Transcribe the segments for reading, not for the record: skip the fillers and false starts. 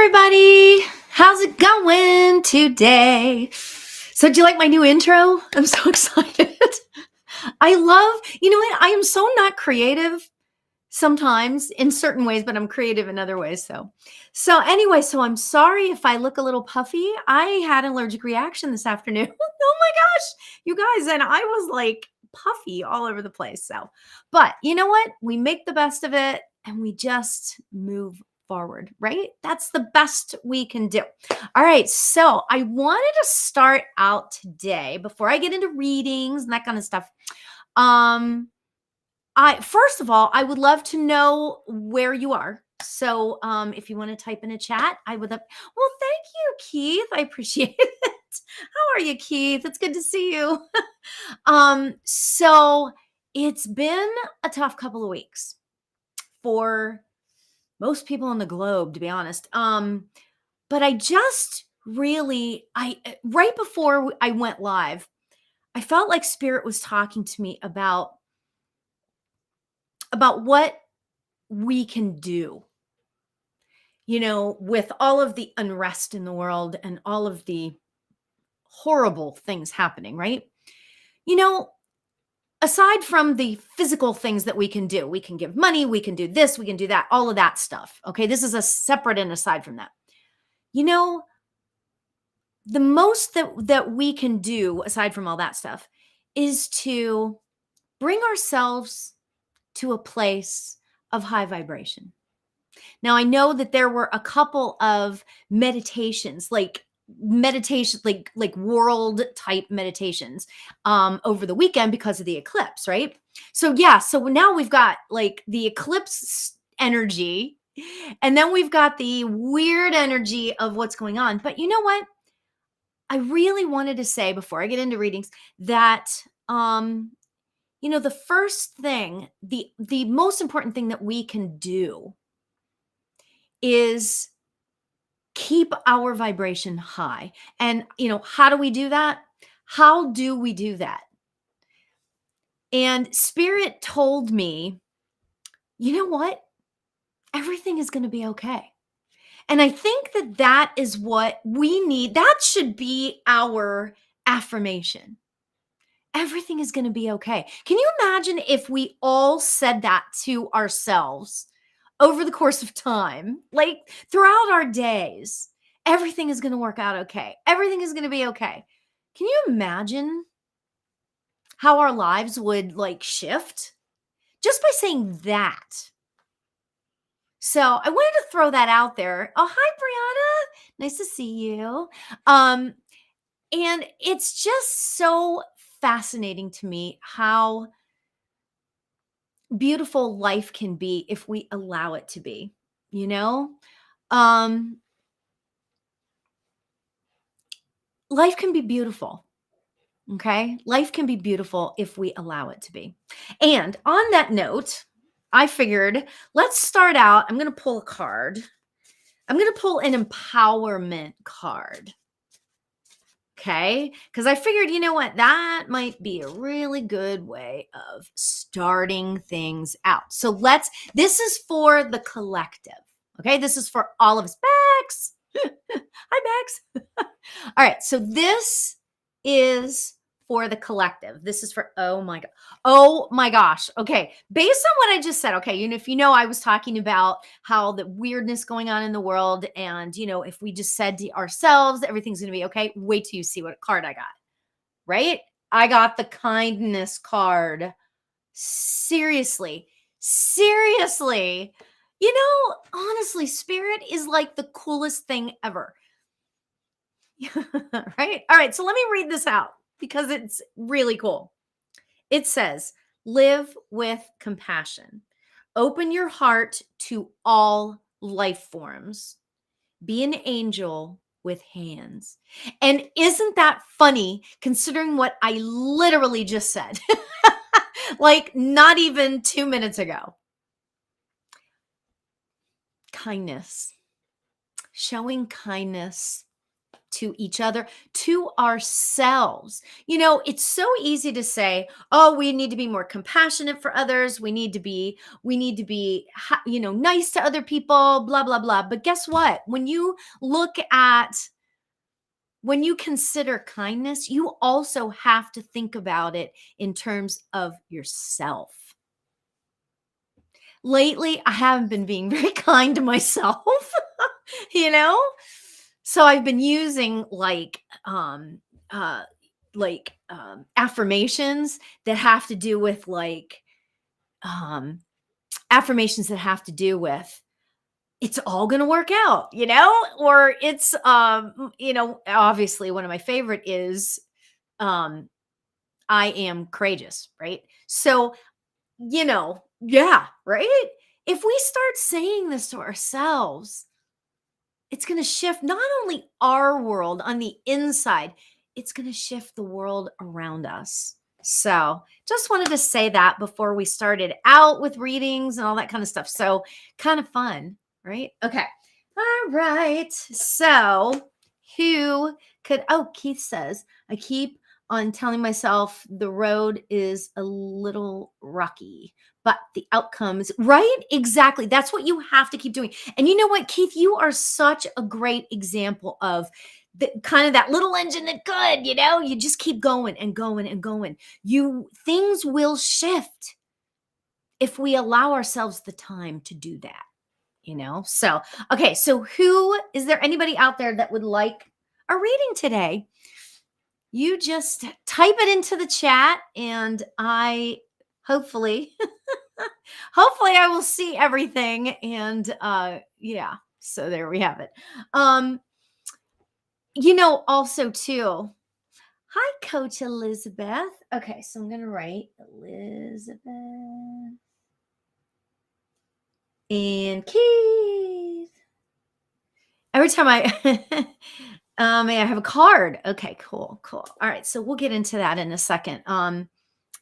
everybody. How's it going today? So do you like my new intro? I'm so excited. I love, you know what? I am so not creative sometimes in certain ways, but I'm creative in other ways. So anyway, so I'm sorry if I look a little puffy. I had an allergic reaction this afternoon. Oh my gosh, you guys. And I was like puffy all over the place. But you know what? We make the best of it and we just move forward, right? That's the best we can do. All right. So I wanted to start out today before I get into readings and that kind of stuff. First of all, I would love to know where you are. So if you want to type in a chat, I would love. Well, thank you, Keith. I appreciate it. How are you, Keith? It's good to see you. So it's been a tough couple of weeks for most people on the globe, to be honest. But I just really, right before I went live, I felt like Spirit was talking to me about what we can do, with all of the unrest in the world and all of the horrible things happening, right? Aside from the physical things that we can do, we can give money, we can do this, we can do that, all of that stuff. Okay. This is a separate and aside from that. The most that we can do aside from all that stuff is to bring ourselves to a place of high vibration. Now, I know that there were a couple of meditations, like world type meditations over the weekend because of the eclipse, right? So yeah, so now we've got like the eclipse energy, and then we've got the weird energy of what's going on. But you know what? I really wanted to say before I get into readings that the first thing, the most important thing that we can do is keep our vibration high. And, how do we do that? How do we do that? And Spirit told me, you know what? Everything is going to be okay. And I think that is what we need. That should be our affirmation. Everything is going to be okay. Can you imagine if we all said that to ourselves over the course of time, like throughout our days? Everything is going to work out okay. Everything is going to be okay. Can you imagine how our lives would shift just by saying that? So I wanted to throw that out there. Oh, hi, Brianna. Nice to see you. And it's just so fascinating to me how beautiful life can be if we allow it to be, life can be beautiful. Okay. Life can be beautiful if we allow it to be. And on that note, I figured let's start out. I'm going to pull a card. I'm going to pull an empowerment card. Okay. Because I figured, you know what? That might be a really good way of starting things out. So this is for the collective. Okay. This is for all of us. Bex. Hi, Bex. All right. So this is for the collective. This is for, oh my gosh. Okay. Based on what I just said, okay. If I was talking about how the weirdness going on in the world and, if we just said to ourselves, everything's going to be okay. Wait till you see what card I got, right? I got the kindness card. Seriously. Honestly, Spirit is like the coolest thing ever. Right? All right. So let me read this out because it's really cool. It says, live with compassion. Open your heart to all life forms. Be an angel with hands. And isn't that funny considering what I literally just said? Like not even 2 minutes ago. Kindness. Showing kindness to each other, to ourselves. It's so easy to say, "Oh, we need to be more compassionate for others. We need to be nice to other people, blah blah blah." But guess what? When you consider kindness, you also have to think about it in terms of yourself. Lately, I haven't been being very kind to myself, you know? So I've been using uh affirmations that have to do with um affirmations that have to do with it's all going to work out, or it's obviously one of my favorite is um I am courageous, right? So, yeah, right? If we start saying this to ourselves, it's going to shift not only our world on the inside, it's going to shift the world around us. So, just wanted to say that before we started out with readings and all that kind of stuff. So, kind of fun, right? Okay. All right. So, Keith says, I keep on telling myself the road is a little rocky, but the outcomes, right? Exactly. That's what you have to keep doing. And you know what, Keith, you are such a great example of the kind of that little engine that could, you just keep going and going and going. Things will shift if we allow ourselves the time to do that, So, okay. So is there anybody out there that would like a reading today? You just type it into the chat and I hopefully hopefully I will see everything and yeah, so there we have it. Also too. Hi Coach Elizabeth. Okay, so I'm going to write Elizabeth and Keith. Every time I I have a card. Okay, cool. All right, so we'll get into that in a second. I'm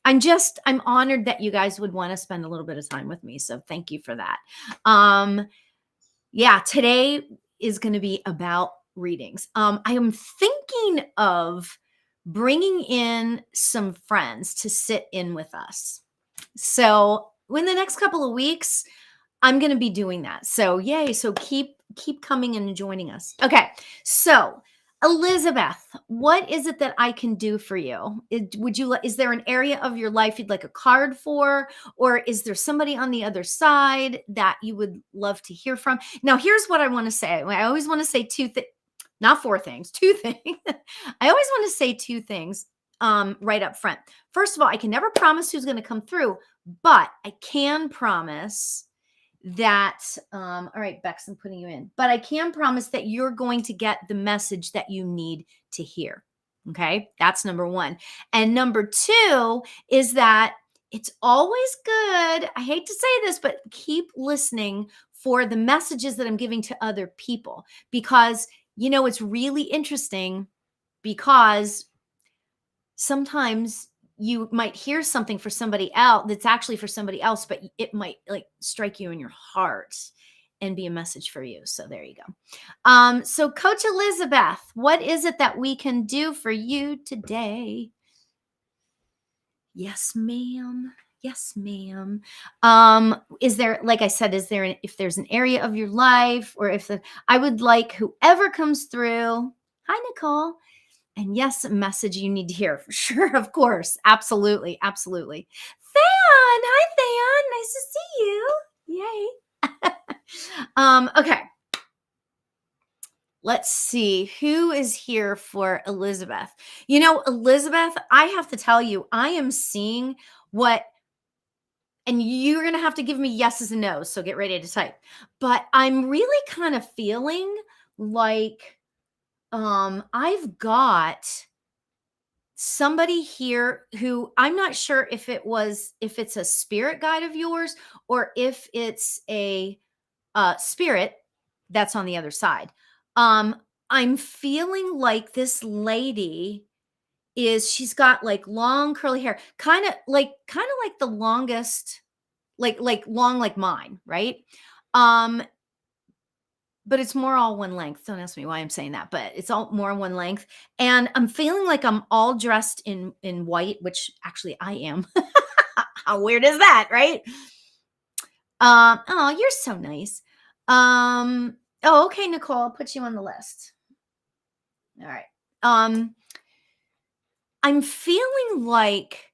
honored that you guys would want to spend a little bit of time with me. So thank you for that. Yeah, today is going to be about readings. I am thinking of bringing in some friends to sit in with us. So in the next couple of weeks, I'm going to be doing that. So yay. So keep coming and joining us. Okay. So Elizabeth, what is it that I can do for you? Is there an area of your life you'd like a card for? Or is there somebody on the other side that you would love to hear from? Now, here's what I want to say. I always want to say not four things, two things. I always want to say two things right up front. First of all, I can never promise who's going to come through, but I can promise that all right, Bex, I'm putting you in, but I can promise that you're going to get the message that you need to hear. Okay, that's number one. And number two is that it's always good, I hate to say this, but keep listening for the messages that I'm giving to other people, because it's really interesting, because sometimes you might hear something for somebody else that's actually for somebody else, but it might strike you in your heart and be a message for you. So there you go. So Coach Elizabeth, what is it that we can do for you today? Yes, ma'am. Yes, ma'am. Is there, like I said, if there's an area of your life, or I would like whoever comes through. Hi, Nicole. And yes, a message you need to hear for sure. Of course. Absolutely. Absolutely. Than. Hi, Than. Nice to see you. Yay. Okay. Let's see who is here for Elizabeth. Elizabeth, I have to tell you, I am seeing and you're going to have to give me yeses and nos. So get ready to type. But I'm really kind of feeling like I've got somebody here who I'm not sure if it's a spirit guide of yours, or if it's a spirit that's on the other side. I'm feeling like this lady she's got long curly hair, kind of like the longest, like long like mine, right? but it's more all one length. Don't ask me why I'm saying that, but it's all more one length. And I'm feeling like I'm all dressed in white, which actually I am. How weird is that, right? Oh, you're so nice. Oh, okay, Nicole, I'll put you on the list. All right. I'm feeling like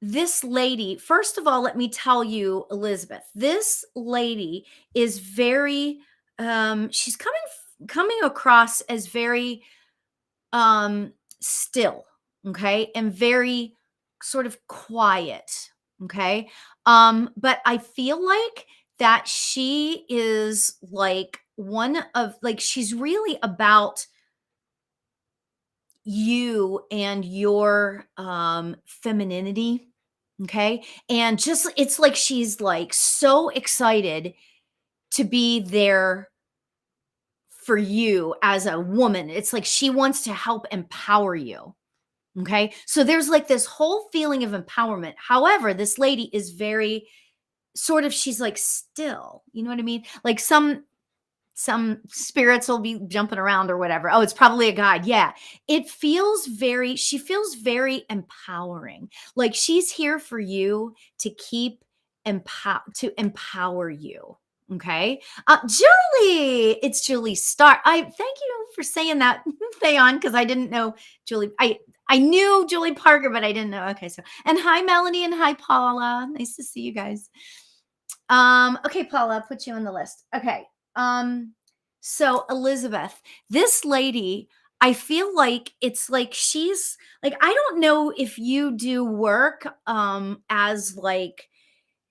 this lady, first of all, let me tell you, Elizabeth, this lady is very, she's coming across as very still, okay, and very sort of quiet, okay. But I feel like that she is like one of like she's really about you and your femininity, okay, and just it's like she's like so excited to be there for you as a woman. It's like she wants to help empower you. Okay. So there's like this whole feeling of empowerment. However, this lady is very sort of, she's like still, you know what I mean? Like some spirits will be jumping around or whatever. Oh, it's probably a guide. Yeah. She feels very empowering. Like she's here for you to keep to empower you. Okay. Julie, it's Julie Star. I thank you for saying that, Theon, because I didn't know Julie. I knew Julie Parker, but I didn't know. Okay. So, and hi, Melanie, and hi, Paula. Nice to see you guys. Okay, Paula, I'll put you on the list. Okay. So Elizabeth, this lady, I feel like it's like she's like, I don't know if you do work as like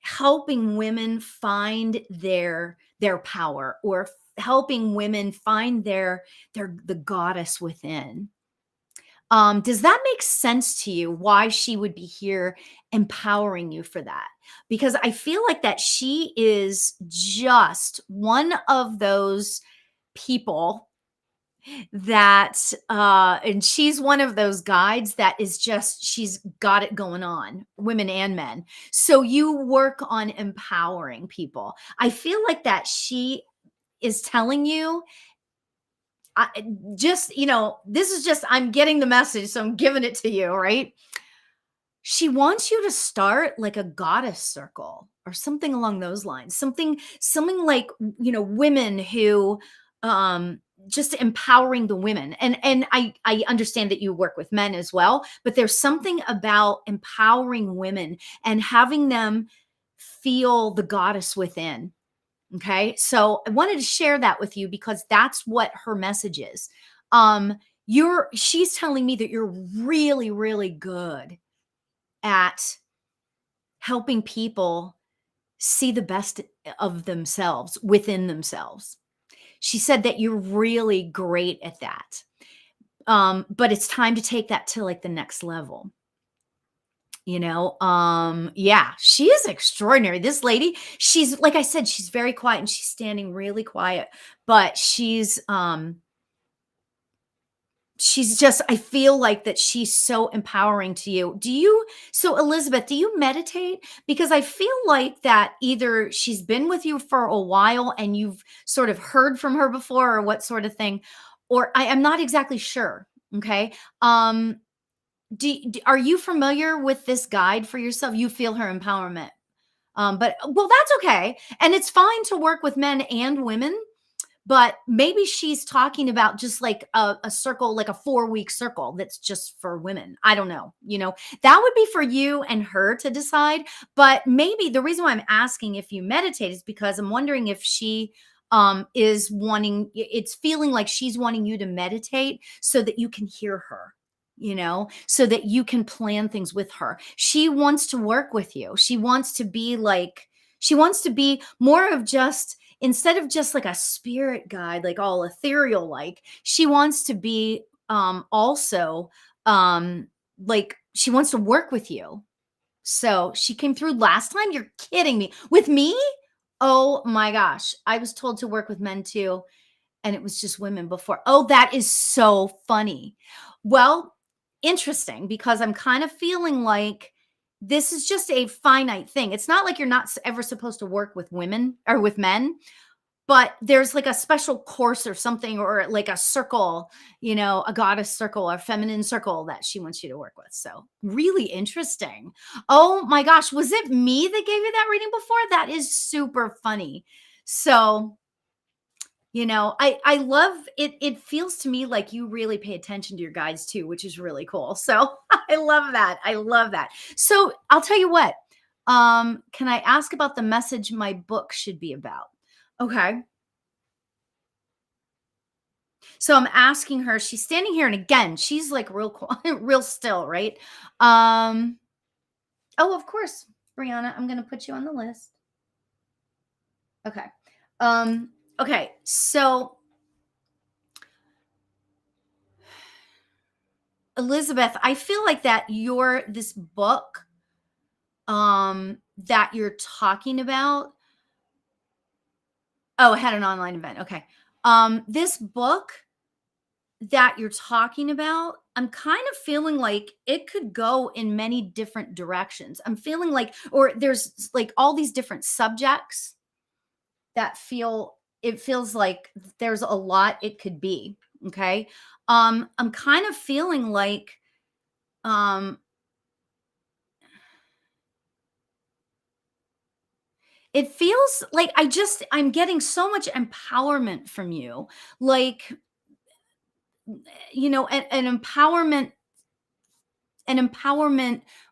helping women find their power or helping women find their the goddess within. Does that make sense to you why she would be here empowering you for that? Because I feel like that she is just one of those people that and she's one of those guides that is just she's got it going on, women and men. So you work on empowering people. I feel like that she is telling you I just, this is just, I'm getting the message, so I'm giving it to you, right? She wants you to start like a goddess circle or something along those lines. Something like, women who just empowering the women. And I understand that you work with men as well, but there's something about empowering women and having them feel the goddess within. Okay. So I wanted to share that with you because that's what her message is. She's telling me that you're really, really good at helping people see the best of themselves within themselves. She said that you're really great at that. But it's time to take that to like the next level. Yeah, she is extraordinary. This lady, she's like I said, she's very quiet and she's standing really quiet, but she's just, I feel like that she's so empowering to you. So Elizabeth, do you meditate? Because I feel like that either she's been with you for a while and you've sort of heard from her before or what sort of thing, or I'm not exactly sure. Okay. Are you familiar with this guide for yourself? You feel her empowerment. But well, that's okay. And it's fine to work with men and women, but maybe she's talking about just like a circle, like a 4-week circle that's just for women. I don't know. That would be for you and her to decide. But maybe the reason why I'm asking if you meditate is because I'm wondering if she is wanting, it's feeling like she's wanting you to meditate so that you can hear her, so that you can plan things with her. She wants to work with you. She wants to be more of just, instead of just like a spirit guide, like all ethereal, like she wants to be also like she wants to work with you. So she came through last time. You're kidding me. With me? Oh my gosh. I was told to work with men too. And it was just women before. Oh, that is so funny. Well, interesting, because I'm kind of feeling like this is just a finite thing. It's not like you're not ever supposed to work with women or with men, but there's like a special course or something, or like a circle, a goddess circle, a feminine circle that she wants you to work with. So really interesting. Oh my gosh, was it me that gave you that reading before? That is super funny. So I love it. It feels to me like you really pay attention to your guides too, which is really cool. So I love that. I love that. So I'll tell you what. Can I ask about the message my book should be about? Okay. So I'm asking her, she's standing here, and again, she's like real real still, right? Um, oh, of course, Brianna, I'm gonna put you on the list. Okay. Um, okay, so Elizabeth, I feel like that this book that you're talking about. Oh, I had an online event. Okay. This book that you're talking about, I'm kind of feeling like it could go in many different directions. I'm feeling like, or there's like all these different subjects that it feels like there's a lot it could be. Okay. I'm kind of feeling like, um, it feels like I'm getting so much empowerment from you. Like, an empowerment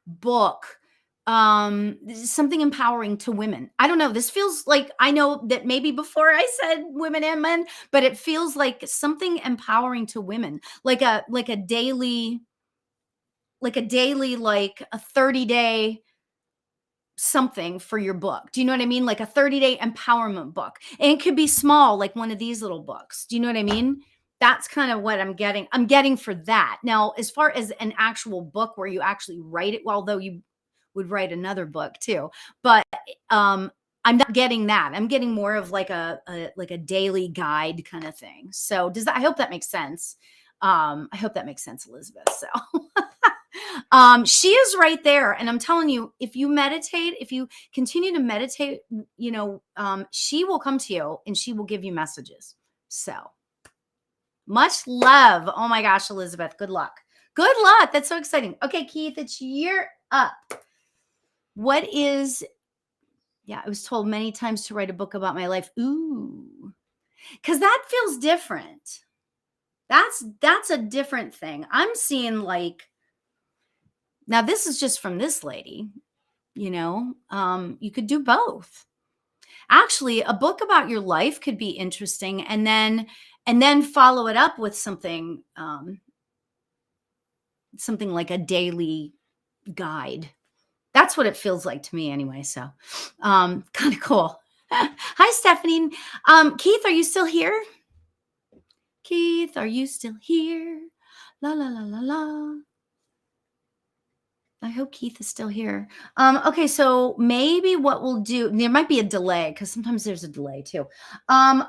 book, something empowering to women. I don't know, this feels like, I know that maybe before I said women and men, but it feels like something empowering to women, like a 30-day something for your book. Do you know what I mean? Like a 30-day empowerment book. And it could be small, like one of these little books. Do you know what I mean? That's kind of what I'm getting. I'm getting for that. Now, as far as an actual book where you actually write it, well, though you would write another book too, but I'm not getting that. I'm getting more of like a daily guide kind of thing. So I hope that makes sense. I hope that makes sense, Elizabeth. So she is right there. And I'm telling you, if you meditate, if you continue to meditate, she will come to you and she will give you messages. So much love. Oh my gosh, Elizabeth, good luck. Good luck. That's so exciting. Okay, Keith, it's you're up. What is, yeah, I was told many times to write a book about my life. Ooh, because that feels different. That's a different thing. I'm seeing like, now this is just from this lady, you could do both. Actually, a book about your life could be interesting, and then follow it up with something something like a daily guide. That's what it feels like to me anyway. So kind of cool. Hi, Stephanie. Keith, are you still here? Keith, are you still here? La la la la la. I hope Keith is still here. Okay, so maybe what we'll do, there might be a delay because sometimes there's a delay too.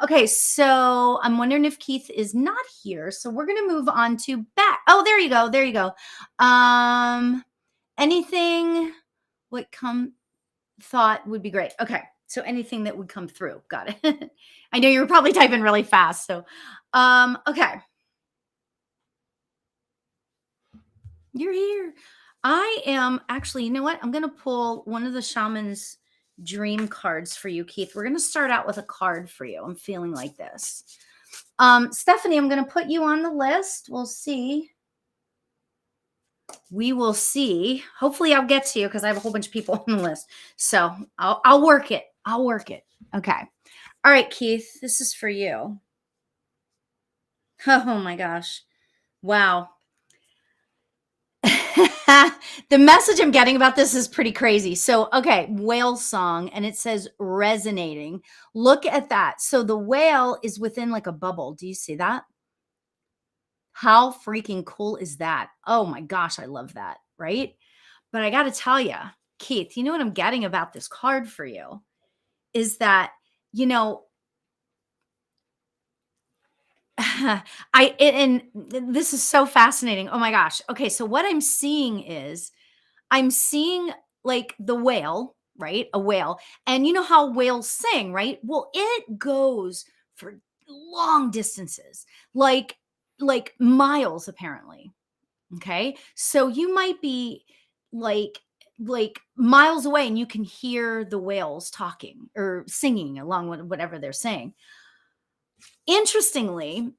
Okay, so I'm wondering if Keith is not here. So we're gonna move on to back. Oh, there you go. There you go. Anything what thought would be great. Okay, so anything that would come through. Got it. I know you were probably typing really fast. So okay. You're here. I am actually, you know what? I'm going to pull one of the shaman's dream cards for you, Keith. We're going to start out with a card for you. I'm feeling like this. Stephanie, I'm going to put you on the list. We'll see. We will see. Hopefully I'll get to you because I have a whole bunch of people on the list. So I'll work it. I'll work it. Okay. All right, Keith, this is for you. Oh my gosh. Wow. The message I'm getting about this is pretty crazy. So, okay, whale song, and it says resonating. Look at that. So the whale is within like a bubble. Do you see that? How freaking cool is that? Oh my gosh, I love that, right? But I got to tell you, Keith, you know what I'm getting about this card for you is that, and this is so fascinating. Oh my gosh. Okay, so what I'm seeing is I'm seeing like the whale, right? A whale. And you know how whales sing, right? Well, it goes for long distances, like miles apparently. Okay? So you might be like miles away and you can hear the whales talking or singing along with whatever they're saying. Interestingly,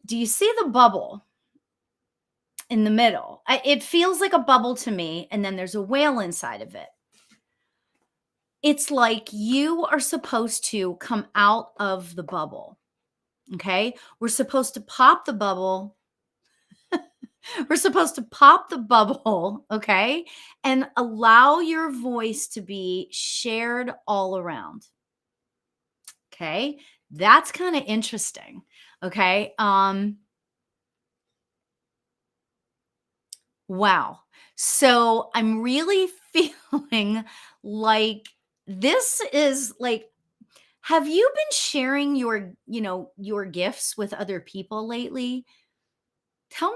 do you see the bubble in the middle? It feels like a bubble to me, and then there's a whale inside of it. It's like you are supposed to come out of the bubble. Okay? We're supposed to pop the bubble. We're supposed to pop the bubble, okay? And allow your voice to be shared all around. Okay? That's kind of interesting. Okay? Wow. So I'm really feeling like this is like, have you been sharing your gifts with other people lately? Tell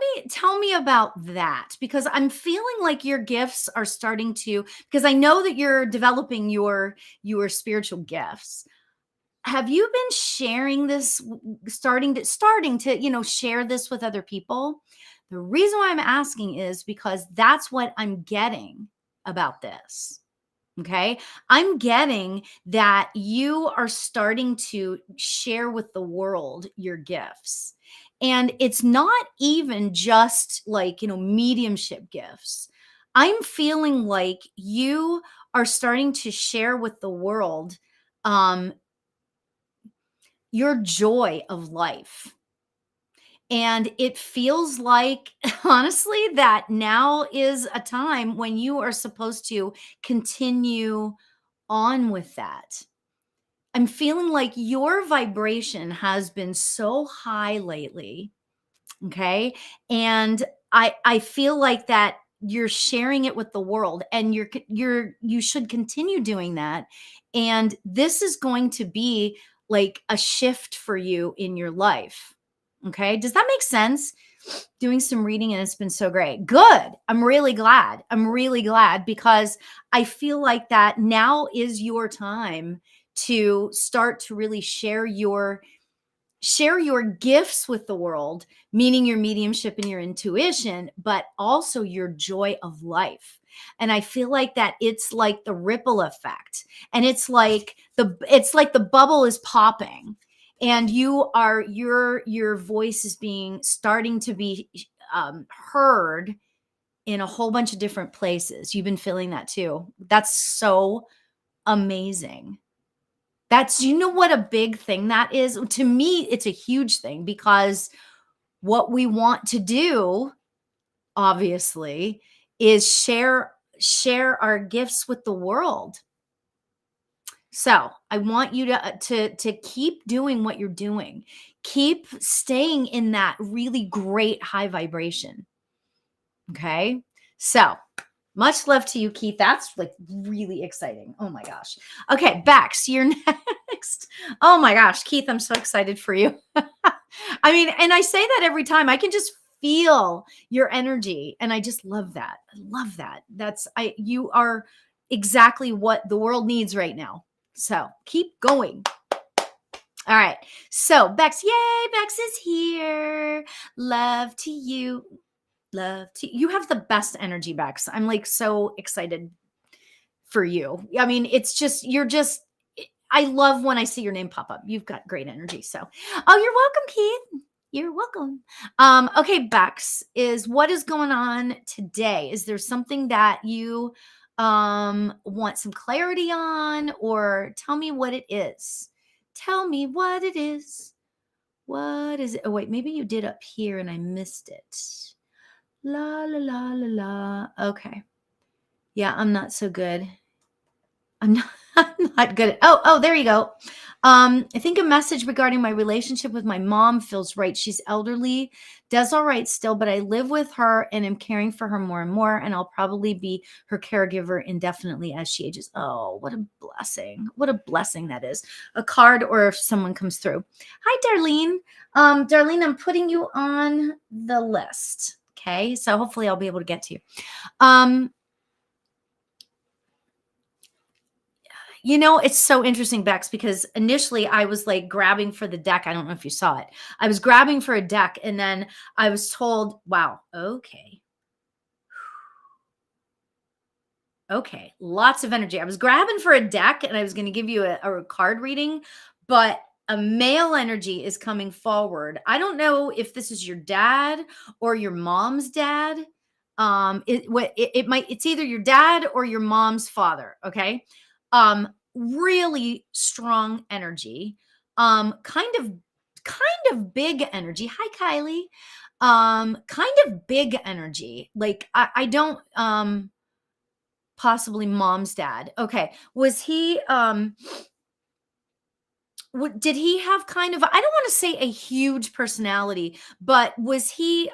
me about that, because I'm feeling like your gifts are starting to, because I know that you're developing your spiritual gifts. Have you been sharing this, starting to share this with other people? The reason why I'm asking is because that's what I'm getting about this. Okay. I'm getting that you are starting to share with the world your gifts. And it's not even just like mediumship gifts. I'm feeling like you are starting to share with the world um, your joy of life. And it feels like, honestly, that now is a time when you are supposed to continue on with that. I'm feeling like your vibration has been so high lately, okay? And I feel like that you're sharing it with the world, and you should continue doing that. And this is going to be like a shift for you in your life. Okay? Does that make sense? Doing some reading and it's been so great. Good. I'm really glad. I'm really glad because I feel like that now is your time to start to really share your gifts with the world, meaning your mediumship and your intuition, but also your joy of life. And I feel like that it's like the ripple effect. And it's like the bubble is popping, and your voice is being starting to be heard in a whole bunch of different places. You've been feeling that too. That's so amazing. You know what a big thing that is? To me, it's a huge thing because what we want to do, obviously, is share our gifts with the world. So I want you to keep doing what you're doing. Keep staying in that really great high vibration. Okay. So much love to you, Keith. That's like really exciting. Oh my gosh. Okay, Bex, you're next. Oh my gosh, Keith, I'm so excited for you. I mean, and I say that every time. I can just feel your energy, and I just love that. I love that. You are exactly what the world needs right now. So keep going. All right. So Bex, yay, Bex is here. Love to you. You have the best energy, Bex. I'm like so excited for you. I mean, it's just I love when I see your name pop up. You've got great energy. So, oh, you're welcome, Keith. You're welcome. Okay, Bex, what is going on today? Is there something that you want some clarity on, or tell me what it is? Tell me what it is. What is it? Oh, wait, maybe you did up here and I missed it. La la la la la. Okay. Yeah, I'm not so good. I'm not, I'm not good. Oh, there you go. I think a message regarding my relationship with my mom feels right. She's elderly, does all right still, but I live with her and am caring for her more and more, and I'll probably be her caregiver indefinitely as she ages. Oh, what a blessing. What a blessing that is. A card, or if someone comes through. Hi, Darlene. Darlene, I'm putting you on the list. Okay, so hopefully I'll be able to get to you. It's so interesting, Bex, because initially I was like grabbing for the deck. I don't know if you saw it. I was grabbing for a deck and then I was told, wow, okay. Okay, lots of energy. I was grabbing for a deck and I was going to give you a card reading, but a male energy is coming forward. I don't know if this is your dad or your mom's dad. It's either your dad or your mom's father. Okay. Really strong energy. Kind of big energy. Hi, Kylie. Kind of big energy. Like I don't possibly mom's dad. Okay. Was he did he have kind of, I don't want to say a huge personality, but was he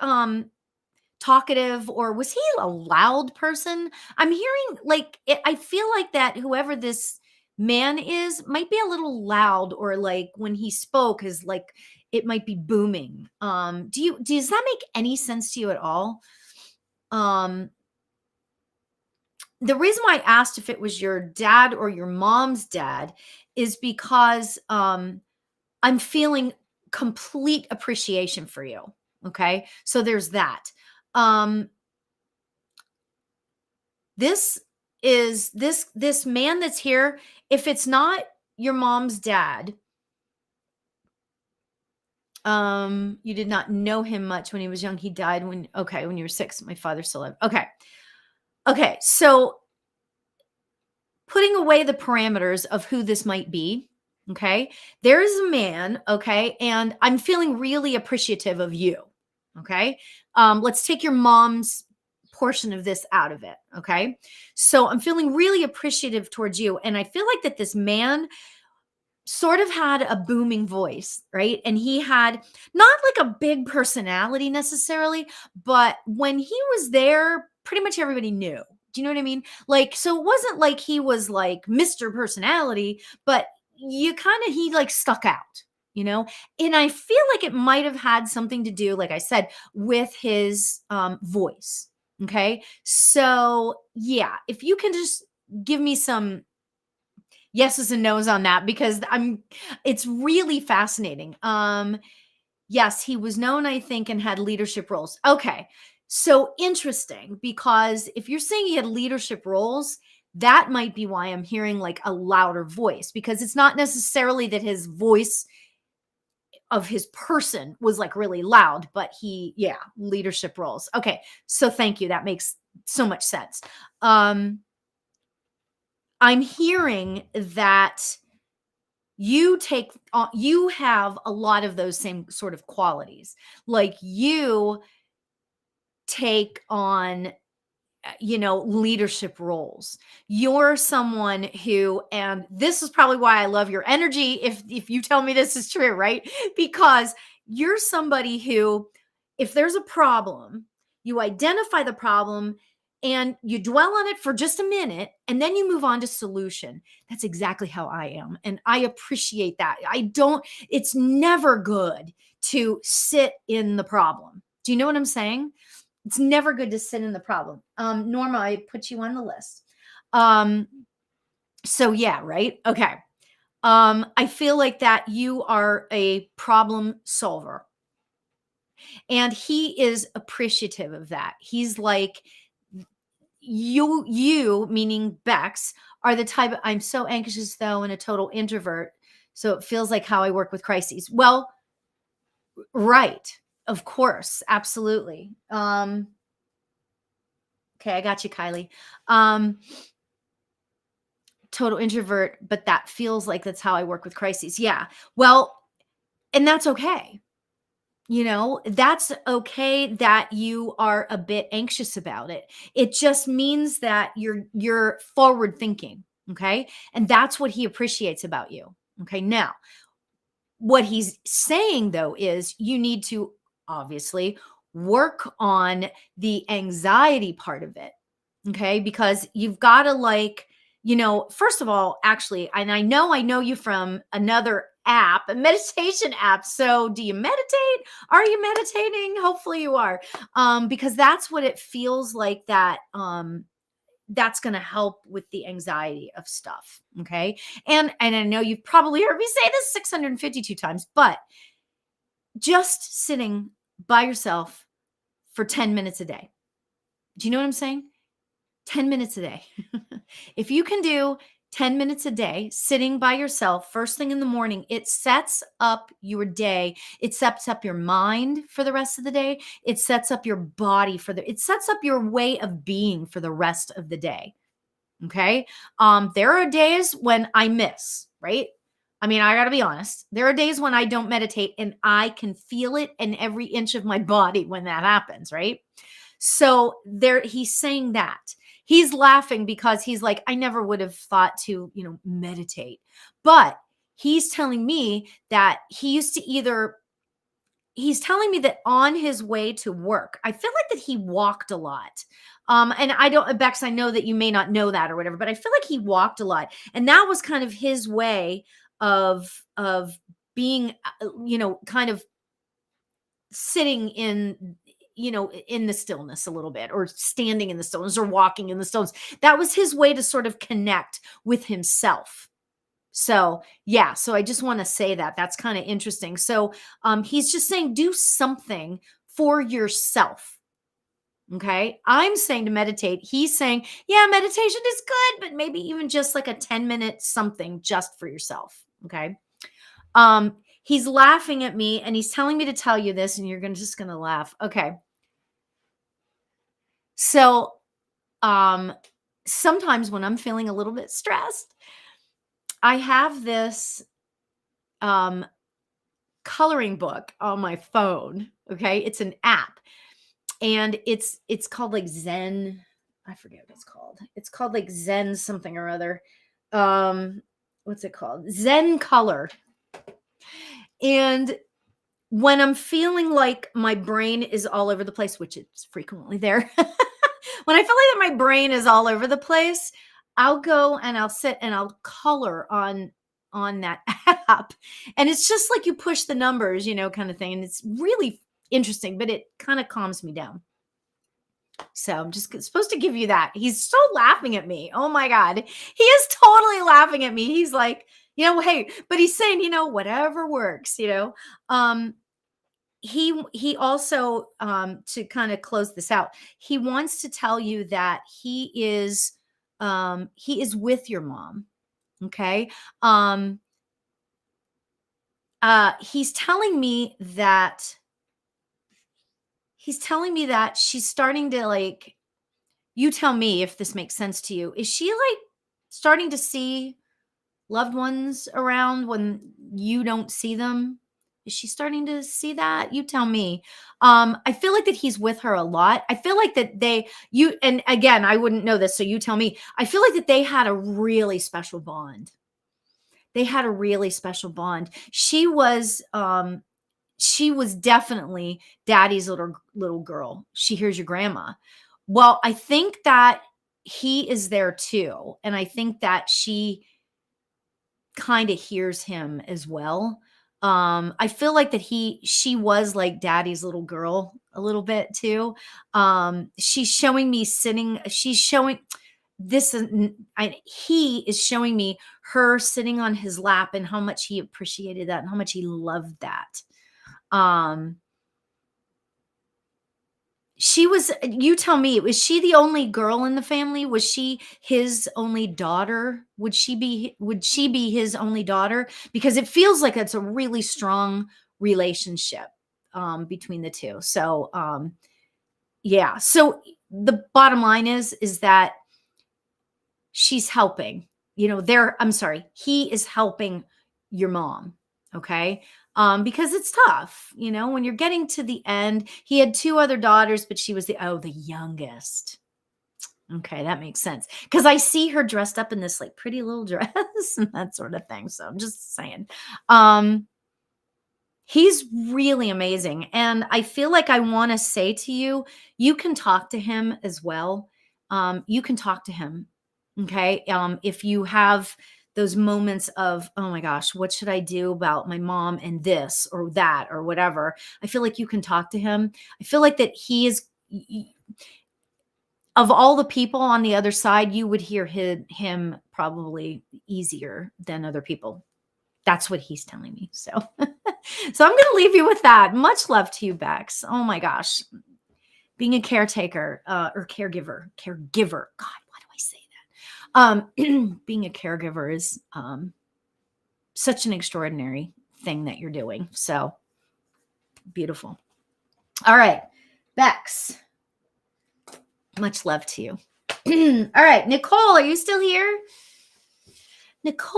talkative or was he a loud person? I'm hearing like I feel like that whoever this man is might be a little loud, or like when he spoke is like it might be booming. Does that make any sense to you at all? Um the reason why I asked if it was your dad or your mom's dad is because I'm feeling complete appreciation for you. Okay. So there's that. Um, this this man that's here, if it's not your mom's dad, you did not know him much when he was young. He died when you were 6. My father still lived. Okay. Okay. So putting away the parameters of who this might be, okay, there is a man, okay, and I'm feeling really appreciative of you, okay. Let's take your mom's portion of this out of it, okay. So I'm feeling really appreciative towards you, and I feel like that this man sort of had a booming voice, right? And he had not like a big personality necessarily, but when he was there, pretty much everybody knew. Do you know what I mean? Like, so it wasn't like he was like Mr. Personality, but he like stuck out, you know? And I feel like it might have had something to do, like I said, with his voice. Okay. So, yeah, if you can just give me some yeses and nos on that, because it's really fascinating. Yes, he was known, I think, and had leadership roles. Okay. So interesting, because if you're saying he had leadership roles, that might be why I'm hearing like a louder voice, because it's not necessarily that his voice of his person was like really loud, but leadership roles. Okay. So thank you. That makes so much sense. I'm hearing that you have a lot of those same sort of qualities. Like you take on leadership roles. You're someone who, and this is probably why I love your energy, if you tell me this is true, right? Because you're somebody who, if there's a problem, you identify the problem and you dwell on it for just a minute and then you move on to solution. That's exactly how I am, and I appreciate that. It's never good to sit in the problem. Do you know what I'm saying? It's never good to sit in the problem. Norma, I put you on the list. So yeah, right? Okay. I feel like that you are a problem solver. And he is appreciative of that. He's like, you meaning Bex, are the type I'm so anxious though and a total introvert. So it feels like how I work with crises. Well, right. Of course. Absolutely. Okay, I got you, Kylie. Total introvert, but that feels like that's how I work with crises. Yeah. Well, and that's okay. That's okay that you are a bit anxious about it. It just means that you're forward thinking, okay? And that's what he appreciates about you. Okay? Now, what he's saying though is you need to obviously work on the anxiety part of it. Okay? Because you've got to first of all, actually, and I know you from another app, a meditation app. So do you meditate? Are you meditating? Hopefully you are. Because that's what it feels like, that that's going to help with the anxiety of stuff. Okay. And I know you've probably heard me say this 652 times, but just sitting by yourself for 10 minutes a day. Do you know what I'm saying? 10 minutes a day. If you can do 10 minutes a day sitting by yourself first thing in the morning, it sets up your day. It sets up your mind for the rest of the day. It sets up your body it sets up your way of being for the rest of the day. Okay. There are days when I miss, right? I mean, I got to be honest. There are days when I don't meditate and I can feel it in every inch of my body when that happens, right? So there, he's saying that. He's laughing because he's like, I never would have thought to, meditate. But he's telling me that he's telling me that on his way to work, I feel like that he walked a lot. And I don't, Bex, I know that you may not know that or whatever, but I feel like he walked a lot. And that was kind of his way of being, kind of sitting in in the stillness a little bit, or standing in the stillness, or walking in the stillness. That was his way to sort of connect with himself. So yeah, so I just want to say that that's kind of interesting. So he's just saying, do something for yourself. Okay. I'm saying to meditate. He's saying, yeah, meditation is good, but maybe even just like a 10-minute something just for yourself. Okay. He's laughing at me and he's telling me to tell you this, and you're just going to laugh. Okay. So, sometimes when I'm feeling a little bit stressed, I have this, coloring book on my phone. Okay. It's an app, and it's called like Zen. I forget what it's called. It's called like Zen something or other. What's it called? Zen Color. And when I'm feeling like my brain is all over the place, which it's frequently there, when I feel like that my brain is all over the place, I'll go and I'll sit and I'll color on that app. And it's just like you push the numbers, kind of thing. And it's really interesting, but it kind of calms me down. So I'm just supposed to give you that. He's so laughing at me. Oh my God. He is totally laughing at me. He's like, hey, but he's saying, whatever works, he also, to kind of close this out, he wants to tell you that he is with your mom. Okay. He's telling me that she's starting to, like, you tell me if this makes sense to you. Is she like starting to see loved ones around when you don't see them? Is she starting to see that? You tell me. I feel like that he's with her a lot. I feel like that and again, I wouldn't know this, so you tell me. I feel like that they had a really special bond. They had a really special bond. She was definitely daddy's little girl. She hears your grandma. Well, I think that he is there too. And I think that she kind of hears him as well. I feel like that she was like daddy's little girl a little bit too. She's showing me he is showing me her sitting on his lap and how much he appreciated that and how much he loved that. You tell me, was she the only girl in the family? Was she his only daughter? Would she be his only daughter? Because it feels like it's a really strong relationship between the two. So yeah. So the bottom line is that she's helping. He is helping your mom. Okay. Because it's tough, when you're getting to the end. He had 2 other daughters, but she was the youngest. Okay, that makes sense. Because I see her dressed up in this like pretty little dress and that sort of thing. So I'm just saying. He's really amazing. And I feel like I want to say to you, you can talk to him as well. You can talk to him. Okay. If you have those moments of, oh my gosh, what should I do about my mom and this or that or whatever, I feel like you can talk to him. I feel like that of all the people on the other side, you would hear him probably easier than other people. That's what he's telling me. So, so I'm going to leave you with that. Much love to you, Bex. Oh my gosh. Being a caretaker or caregiver. God, why do I say that? Being a caregiver is such an extraordinary thing that you're doing. So beautiful. All right, Bex. Much love to you. All right, Nicole, are you still here? Nicole.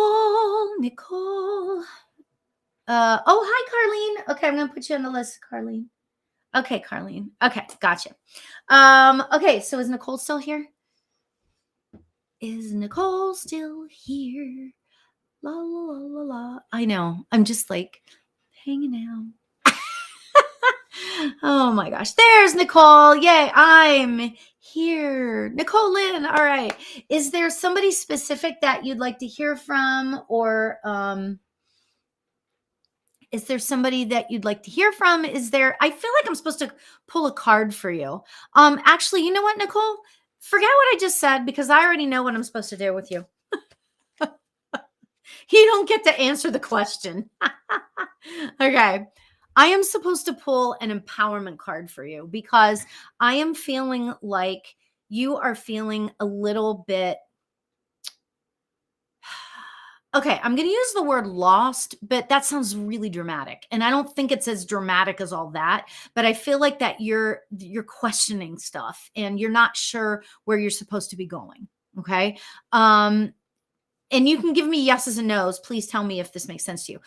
Oh, hi, Carlene. Okay, I'm gonna put you on the list, Carlene. Okay, Carlene. Okay, gotcha. Okay, so is Nicole still here? Is Nicole still here? La la la la la. I know. I'm just like hanging out. Oh my gosh. There's Nicole. Yay. I'm here. Nicole Lynn. All right. Is there somebody specific that you'd like to hear from, or is there somebody that you'd like to hear from? I feel like I'm supposed to pull a card for you. Actually, you know what, Nicole? Forget what I just said, because I already know what I'm supposed to do with you. You don't get to answer the question. Okay. I am supposed to pull an empowerment card for you, because I am feeling like you are feeling a little bit. Okay, I'm going to use the word lost, but that sounds really dramatic. And I don't think it's as dramatic as all that, but I feel like that you're questioning stuff and you're not sure where you're supposed to be going. Okay? And you can give me yeses and nos. Please tell me if this makes sense to you.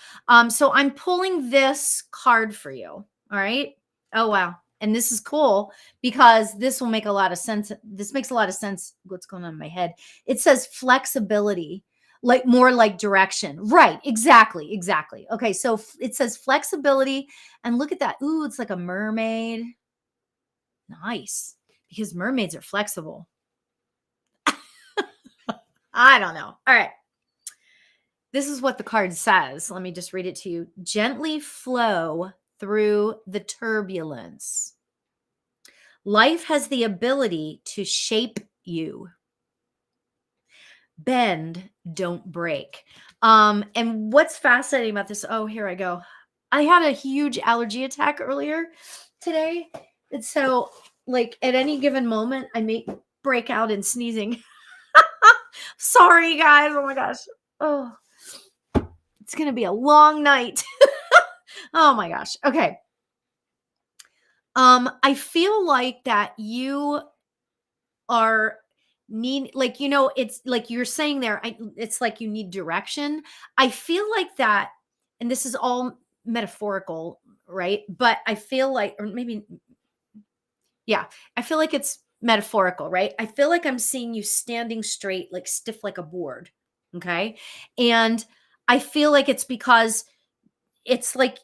So I'm pulling this card for you. All right. Oh, wow. And this is cool because this will make a lot of sense. This makes a lot of sense. What's going on in my head? It says flexibility, like more like direction. Right. Exactly. Okay. So it says flexibility. And look at that. Ooh, it's like a mermaid. Nice. Because mermaids are flexible. I don't know. All right. This is what the card says. Let me just read it to you. Gently flow through the turbulence. Life has the ability to shape you. Bend, don't break. And what's fascinating about this? Oh, here I go. I had a huge allergy attack earlier today. And so, like, at any given moment, I may break out in sneezing. Sorry, guys. Oh my gosh. Oh, it's going to be a long night. Oh my gosh. Okay. I feel like that you are like, it's like you're saying there, it's like you need direction. I feel like that, and this is all metaphorical, right? But I feel like, or maybe, yeah, I feel like it's metaphorical, right? I feel like I'm seeing you standing straight, like stiff like a board. Okay. And I feel like it's because it's like,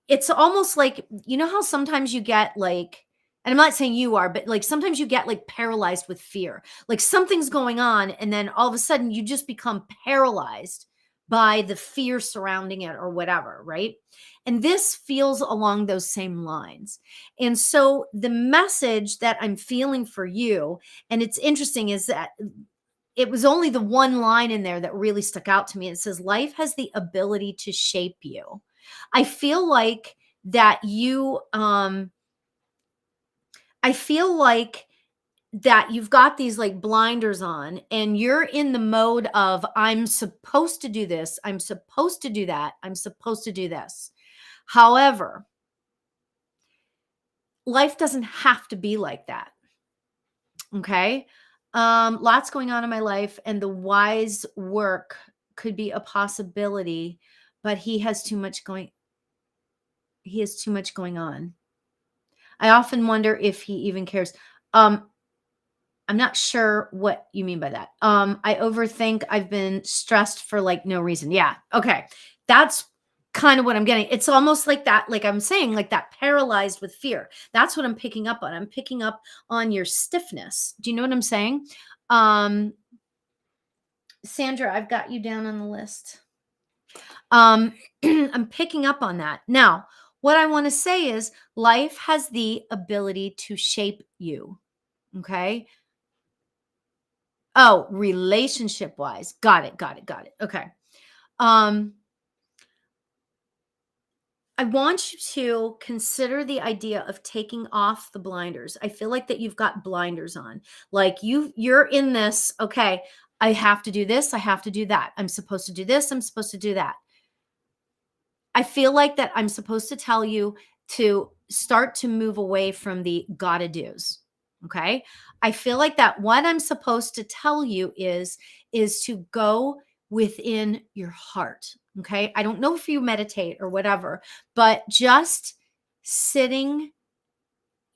it's almost like, you know how sometimes you get like, and I'm not saying you are, but like sometimes you get like paralyzed with fear. Like something's going on and then all of a sudden you just become paralyzed by the fear surrounding it or whatever, right? And this feels along those same lines. And so the message that I'm feeling for you, and it's interesting, is that it was only the one line in there that really stuck out to me. It says, life has the ability to shape you. I feel like that I feel like that you've got these like blinders on and you're in the mode of, I'm supposed to do this. I'm supposed to do that. I'm supposed to do this. However, life doesn't have to be like that. Okay. Lots going on in my life, and the wise work could be a possibility, but he has too much going on. I often wonder if he even cares. I'm not sure what you mean by that. I overthink. I've been stressed for like no reason. Yeah. Okay. That's kind of what I'm getting. It's almost like that, like I'm saying, like that paralyzed with fear. That's what I'm picking up on. I'm picking up on your stiffness. Do you know what I'm saying? Sandra, I've got you down on the list. I'm picking up on that. Now, what I want to say is life has the ability to shape you. Okay. Oh, relationship wise. Got it. Got it. Got it. Okay. Um, I want you to consider the idea of taking off the blinders. I feel like that you've got blinders on. Like you're in this, okay, I have to do this, I have to do that. I'm supposed to do this, I'm supposed to do that. I feel like that I'm supposed to tell you to start to move away from the gotta do's. Okay. I feel like that what I'm supposed to tell you is to go within your heart. Okay. I don't know if you meditate or whatever, but just sitting,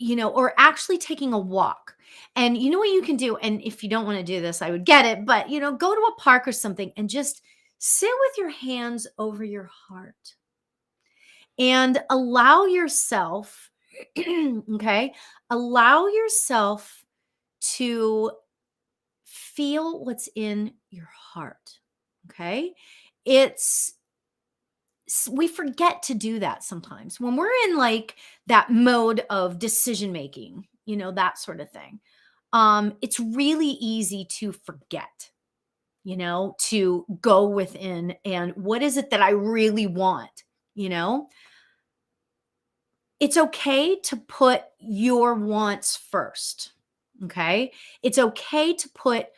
or actually taking a walk. And you know what you can do? And if you don't want to do this, I would get it, but go to a park or something and just sit with your hands over your heart and allow yourself, okay, allow yourself to feel what's in your heart. Okay. It's, we forget to do that sometimes when we're in like that mode of decision making, that sort of thing. It's really easy to forget, to go within and what is it that I really want, you know? It's okay to put your wants first. Okay. It's okay to put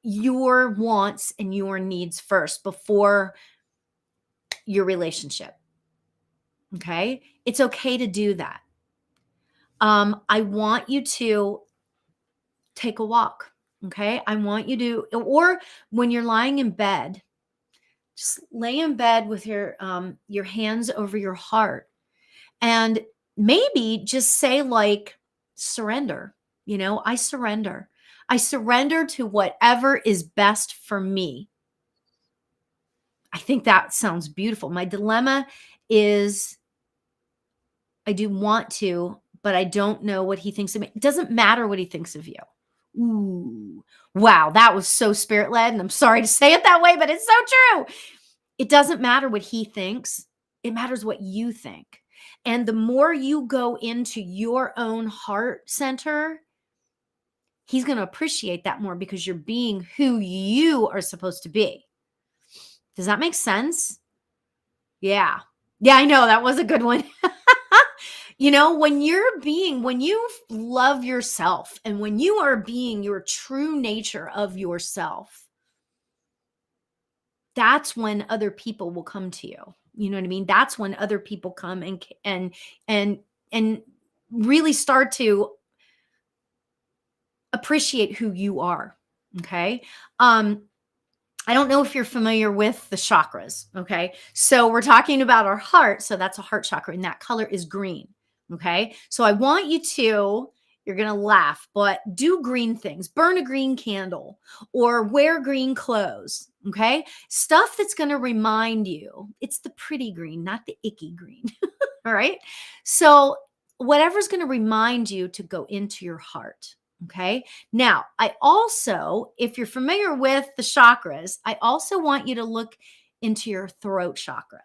your wants and your needs first before your relationship. Okay. It's okay to do that. I want you to take a walk. Okay. I want you to, or when you're lying in bed, just lay in bed with your hands over your heart and maybe just say like surrender. I surrender. I surrender to whatever is best for me. I think that sounds beautiful. My dilemma is I do want to, but I don't know what he thinks of me. It doesn't matter what he thinks of you. Ooh, wow, that was so spirit led. And I'm sorry to say it that way, but it's so true. It doesn't matter what he thinks, it matters what you think. And the more you go into your own heart center, he's going to appreciate that more because you're being who you are supposed to be. Does that make sense? Yeah. Yeah, I know that was a good one. When you love yourself and when you are being your true nature of yourself, that's when other people will come to you. You know what I mean? That's when other people come and really start to appreciate who you are. Okay. I don't know if you're familiar with the chakras. Okay. So we're talking about our heart. So that's a heart chakra, and that color is green. Okay. So I want you to, you're going to laugh, but do green things, burn a green candle or wear green clothes. Okay. Stuff that's going to remind you it's the pretty green, not the icky green. All right. So whatever's going to remind you to go into your heart. Okay. Now, I also, if you're familiar with the chakras, I also want you to look into your throat chakra.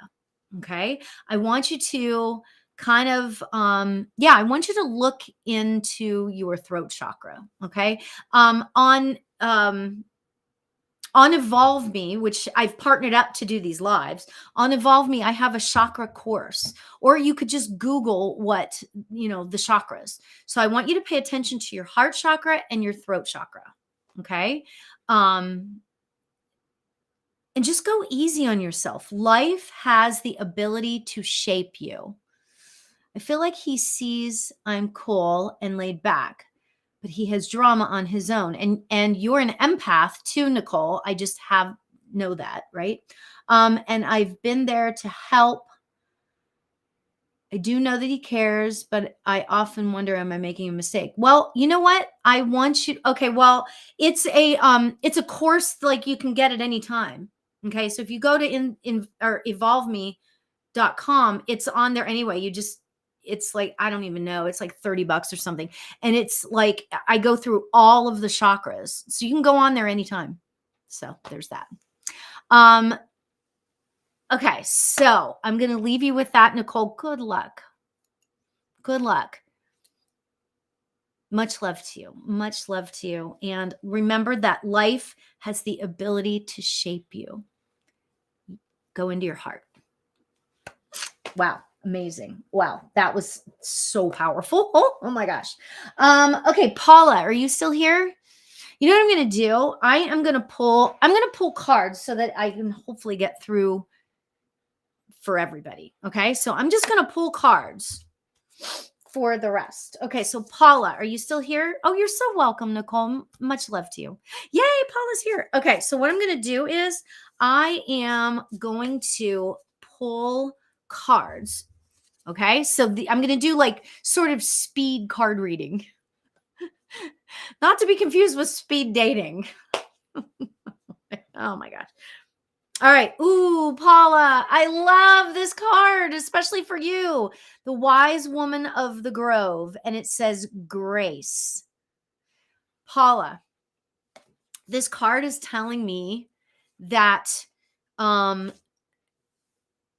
Okay. I want you to kind of, I want you to look into your throat chakra. Okay. On Evolve Me, which I've partnered up to do these lives, on Evolve Me, I have a chakra course, or you could just Google the chakras. So I want you to pay attention to your heart chakra and your throat chakra. Okay. And just go easy on yourself. Life has the ability to shape you. I feel like he sees I'm cool and laid back, but he has drama on his own. And you're an empath too, Nicole. I just know that, right? And I've been there to help. I do know that he cares, but I often wonder, am I making a mistake? Well, you know what? I want you. Okay, well, it's a course like you can get at any time. Okay, so if you go to in or evolveme.com, it's on there anyway. It's like, I don't even know, it's like $30 or something. And it's like, I go through all of the chakras. So you can go on there anytime. So there's that. Okay. So I'm going to leave you with that, Nicole. Good luck. Good luck. Much love to you. Much love to you. And remember that life has the ability to shape you. Go into your heart. Wow. Amazing. Wow. That was so powerful. Oh my gosh. Okay, Paula, are you still here? You know what I'm going to do? I'm going to pull cards so that I can hopefully get through for everybody. Okay. So I'm just going to pull cards for the rest. Okay. So Paula, are you still here? Oh, you're so welcome, Nicole. Much love to you. Yay. Paula's here. Okay. So what I'm going to do is I am going to pull cards. Okay. So I'm going to do like sort of speed card reading, not to be confused with speed dating. Oh my gosh. All right. Ooh, Paula, I love this card, especially for you. The Wise Woman of the Grove. And it says grace. Paula, this card is telling me that,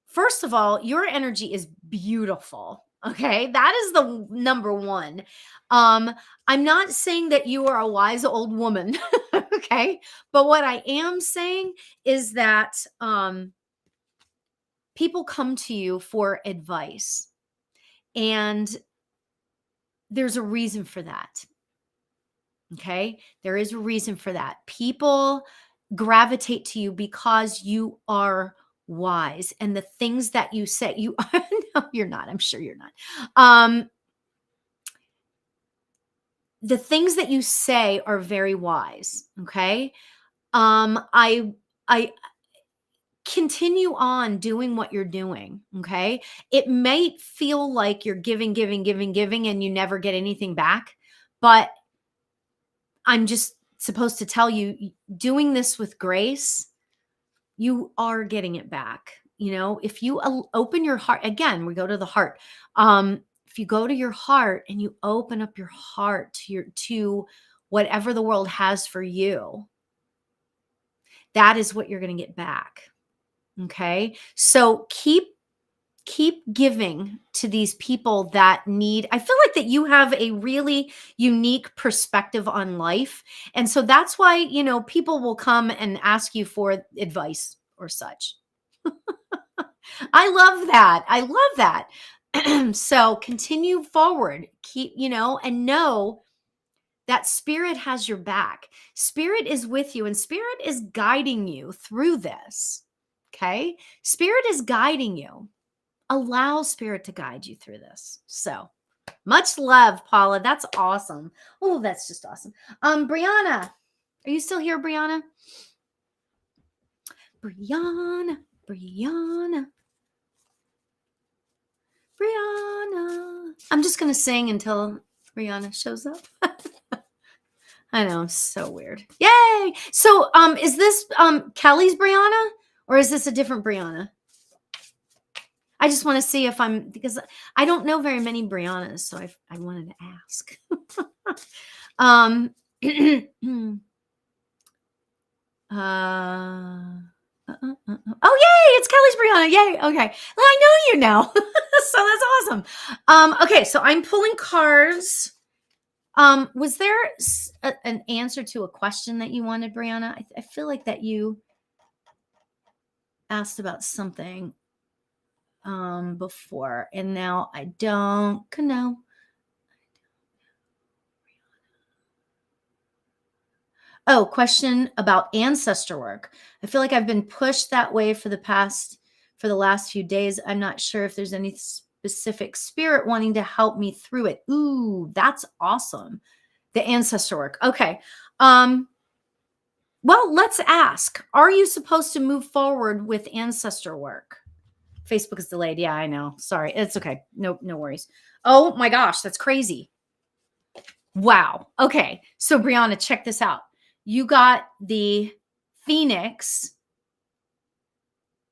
first of all, your energy is beautiful. Okay. That is the number one. I'm not saying that you are a wise old woman. Okay. But what I am saying is that, people come to you for advice, and there's a reason for that. Okay. There is a reason for that. People gravitate to you because you are wise, and the things that you say, you no, you're not. I'm sure you're not. The things that you say are very wise. Okay. I continue on doing what you're doing. Okay. It might feel like you're giving, and you never get anything back. But I'm just supposed to tell you, doing this with grace, you are getting it back. You know, if you open your heart, again, we go to the heart. If you go to your heart and you open up your heart to whatever the world has for you, that is what you're going to get back. Okay. So keep giving to these people that need. I feel like that you have a really unique perspective on life. And so that's why, people will come and ask you for advice or such. I love that. I love that. So continue forward, and know that spirit has your back. Spirit is with you, and spirit is guiding you through this. Okay. Spirit is guiding you. Allow spirit to guide you through this. So much love, Paula. That's awesome. Oh, that's just awesome. Brianna, are you still here, Brianna? Brianna. I'm just going to sing until Brianna shows up. I know, so weird. Yay. So, is this Kelly's Brianna, or is this a different Brianna? I just want to see if because I don't know very many Briannas, so I wanted to ask. Oh, yay, it's Kelly's Brianna. Yay. Okay. Well, I know you now. So that's awesome. Okay, so I'm pulling cards. Was there an answer to a question that you wanted, Brianna? I feel like that you asked about something before, and now I don't know. Oh, question about ancestor work. I feel like I've been pushed that way for the last few days. I'm not sure if there's any specific spirit wanting to help me through it. Ooh, that's awesome. The ancestor work. Okay. Well, let's ask. Are you supposed to move forward with ancestor work? Facebook is delayed. Yeah, I know. Sorry. It's okay. No worries. Oh my gosh, that's crazy. Wow. Okay. So Brianna, check this out. You got the Phoenix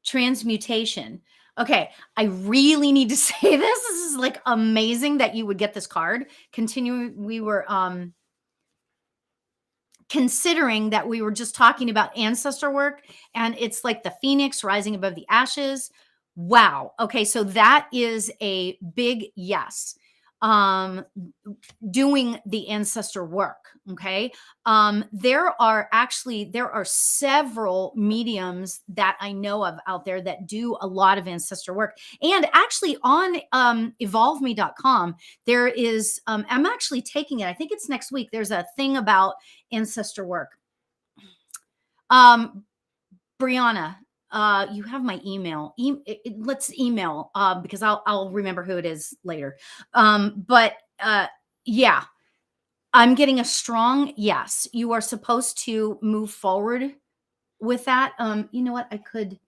transmutation. Okay. I really need to say this. This is like amazing that you would get this card. We were considering that we were just talking about ancestor work, and it's like the Phoenix rising above the ashes. Wow. Okay. So that is a big yes. doing the ancestor work. Okay. There are several mediums that I know of out there that do a lot of ancestor work. And actually on evolveme.com, there is, I'm actually taking it. I think it's next week. There's a thing about ancestor work. Brianna, you have my email. Let's email because I'll remember who it is later. Yeah, I'm getting a strong yes. You are supposed to move forward with that. You know what? I could.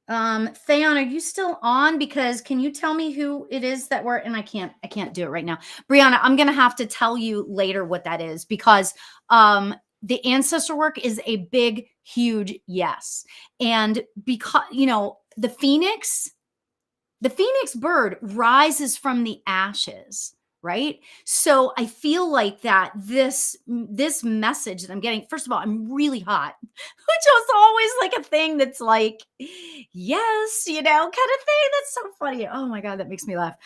Theon, are you still on? Because can you tell me who it is that we're? And I can't do it right now. Brianna, I'm gonna have to tell you later what that is because the ancestor work is a big, huge yes. And because the phoenix bird rises from the ashes, right? So I feel like that this message that I'm getting, first of all, I'm really hot, which is always like a thing that's like, yes, kind of thing. That's so funny. Oh my God, that makes me laugh.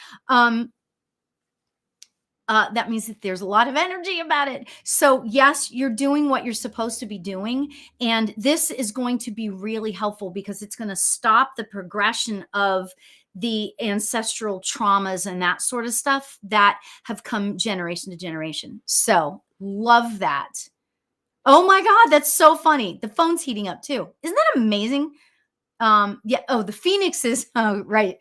That means that there's a lot of energy about it. So yes, you're doing what you're supposed to be doing. And this is going to be really helpful because it's going to stop the progression of the ancestral traumas and that sort of stuff that have come generation to generation. So love that. Oh my God, that's so funny. The phone's heating up too. Isn't that amazing? Yeah. Oh, the phoenix is right.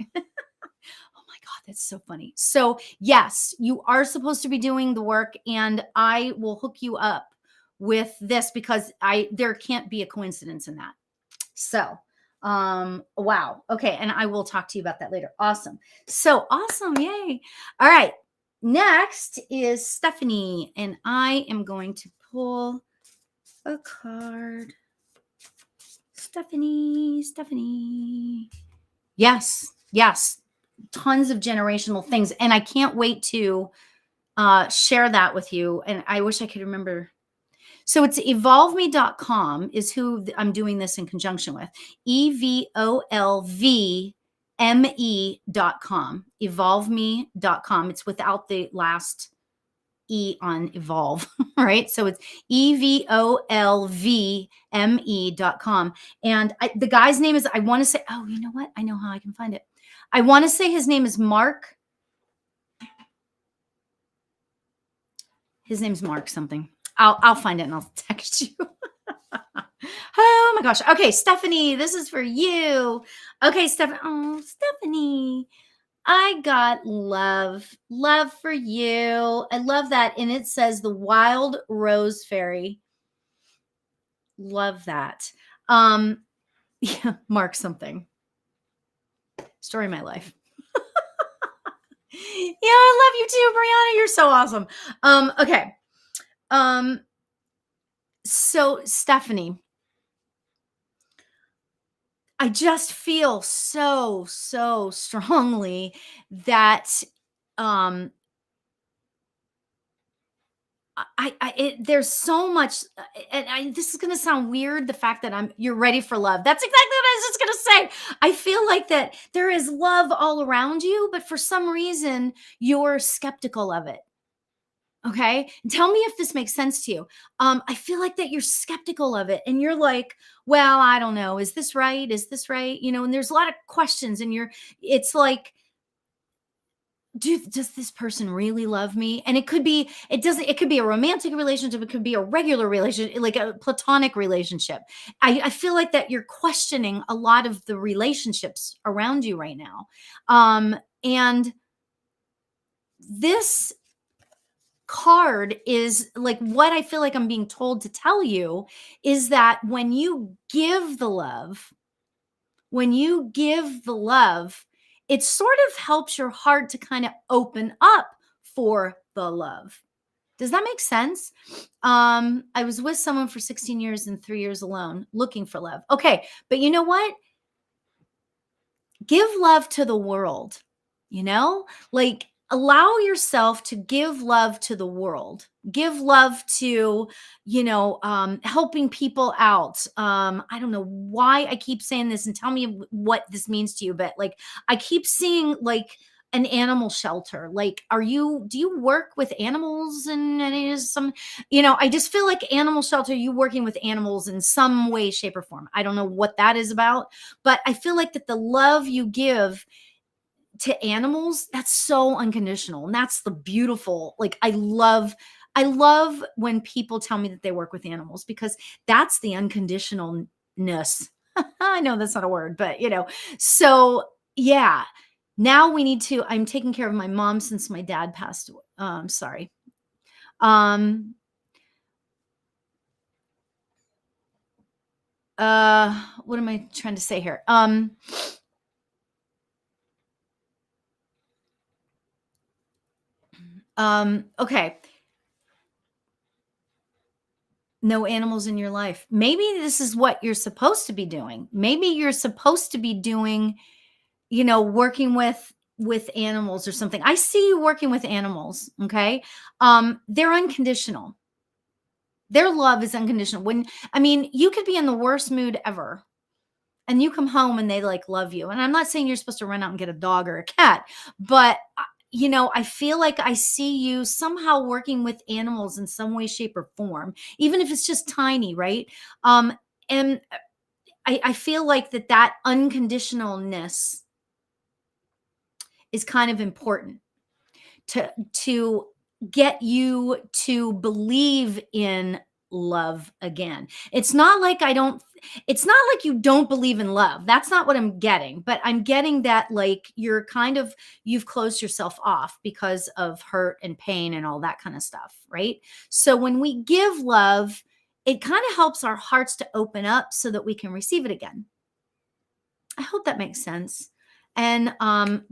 That's so funny. So yes, you are supposed to be doing the work and I will hook you up with this because there can't be a coincidence in that. So, wow. Okay. And I will talk to you about that later. Awesome. So awesome. Yay. All right. Next is Stephanie and I am going to pull a card. Stephanie. Yes. Tons of generational things. And I can't wait to share that with you. And I wish I could remember. So it's evolveme.com is who I'm doing this in conjunction with. EVOLVME.com. Evolveme.com. It's without the last E on evolve, right? So it's EVOLVME.com. And the guy's name is, I want to say, oh, you know what? I know how I can find it. I want to say his name is Mark. His name's Mark something. I'll find it and I'll text you. Oh my gosh. Okay, Stephanie, this is for you. Okay, Stephanie. Oh, Stephanie. I got love for you. I love that. And it says the wild rose fairy. Love that. Yeah, Mark something. Story of my life. Yeah, I love you too, Brianna. You're so awesome. Okay. So Stephanie, I just feel so strongly that there's so much, and this is going to sound weird. The fact that you're ready for love. That's exactly what I was just going to say. I feel like that there is love all around you, but for some reason you're skeptical of it. Okay. Tell me if this makes sense to you. I feel like that you're skeptical of it and you're like, well, I don't know. Is this right? Is this right? And there's a lot of questions and it's like, does this person really love me? And it could be a romantic relationship. It could be a regular relationship, like a platonic relationship. I feel like that you're questioning a lot of the relationships around you right now. And this card is like what I feel like I'm being told to tell you is that when you give the love, it sort of helps your heart to kind of open up for the love. Does that make sense? I was with someone for 16 years and 3 years alone looking for love. Okay. But you know what? Give love to the world, like allow yourself to give love to the world. Give love to, helping people out. I don't know why I keep saying this and tell me what this means to you, but like I keep seeing like an animal shelter. Like, do you work with animals and any some, I just feel like animal shelter, you working with animals in some way, shape, or form. I don't know what that is about, but I feel like that the love you give to animals, that's so unconditional. And that's the beautiful, like, I love when people tell me that they work with animals, because that's the unconditionalness. I know that's not a word, but so yeah. Now I'm taking care of my mom since my dad passed away. Sorry. Um, what am I trying to say here? Okay. No animals in your life. Maybe this is what you're supposed to be doing. Maybe you're supposed to be doing, working with animals or something. I see you working with animals, okay? They're unconditional. Their love is unconditional. You could be in the worst mood ever, and you come home and they like love you. And I'm not saying you're supposed to run out and get a dog or a cat, but I feel like I see you somehow working with animals in some way, shape, or form, even if it's just tiny, right? And I feel like that unconditionalness is kind of important to get you to believe in love again. It's not like you don't believe in love. That's not what I'm getting, but I'm getting that, like, you've closed yourself off because of hurt and pain and all that kind of stuff, right? So when we give love, it kind of helps our hearts to open up so that we can receive it again. I hope that makes sense. And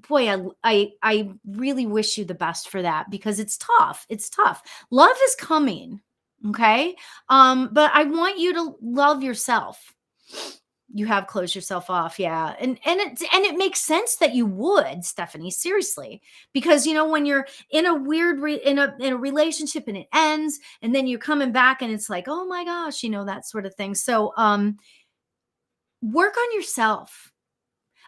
boy, I really wish you the best for that, because it's tough. It's tough. Love is coming, okay? But I want you to love yourself. You have closed yourself off, yeah, and it makes sense that you would, Stephanie. Seriously, because when you're in a weird in a relationship and it ends, and then you're coming back and it's like, oh my gosh, that sort of thing. So work on yourself.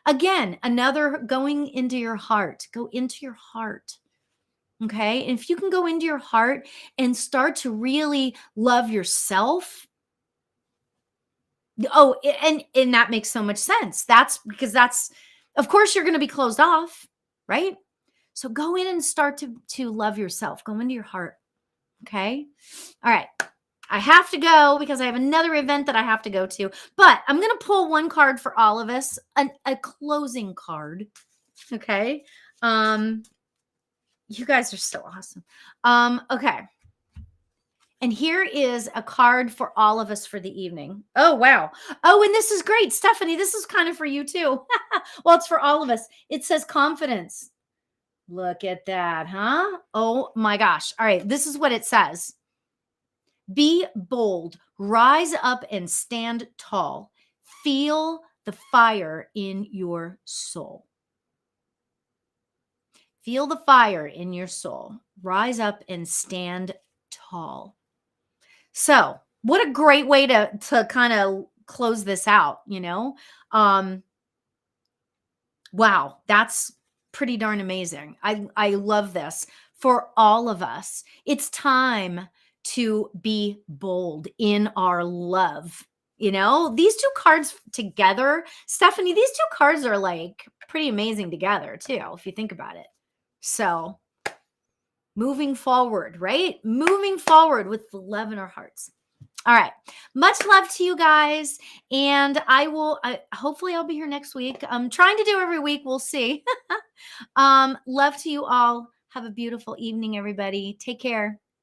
Again, another going into your heart. Go into your heart. Okay. And if you can go into your heart and start to really love yourself. Oh, and that makes so much sense. That's because of course, you're going to be closed off, right? So go in and start to love yourself. Go into your heart. Okay. All right. I have to go because I have another event that I have to go to, but I'm going to pull one card for all of us, a closing card. Okay. You guys are so awesome. Okay. And here is a card for all of us for the evening. Oh, wow. Oh, and this is great, Stephanie. This is kind of for you too. Well, it's for all of us. It says confidence. Look at that, huh? Oh my gosh. All right. This is what it says. Be bold, rise up and stand tall. Feel the fire in your soul. Feel the fire in your soul. Rise up and stand tall. So, what a great way to kind of close this out, Wow, that's pretty darn amazing. I love this for all of us. It's time to be bold in our love. These two cards together, Stephanie, these two cards are like pretty amazing together too, if you think about it. So, moving forward, right? Moving forward with the love in our hearts. All right. Much love to you guys. And hopefully I'll be here next week. I'm trying to do every week. We'll see. Love to you all. Have a beautiful evening, everybody. Take care.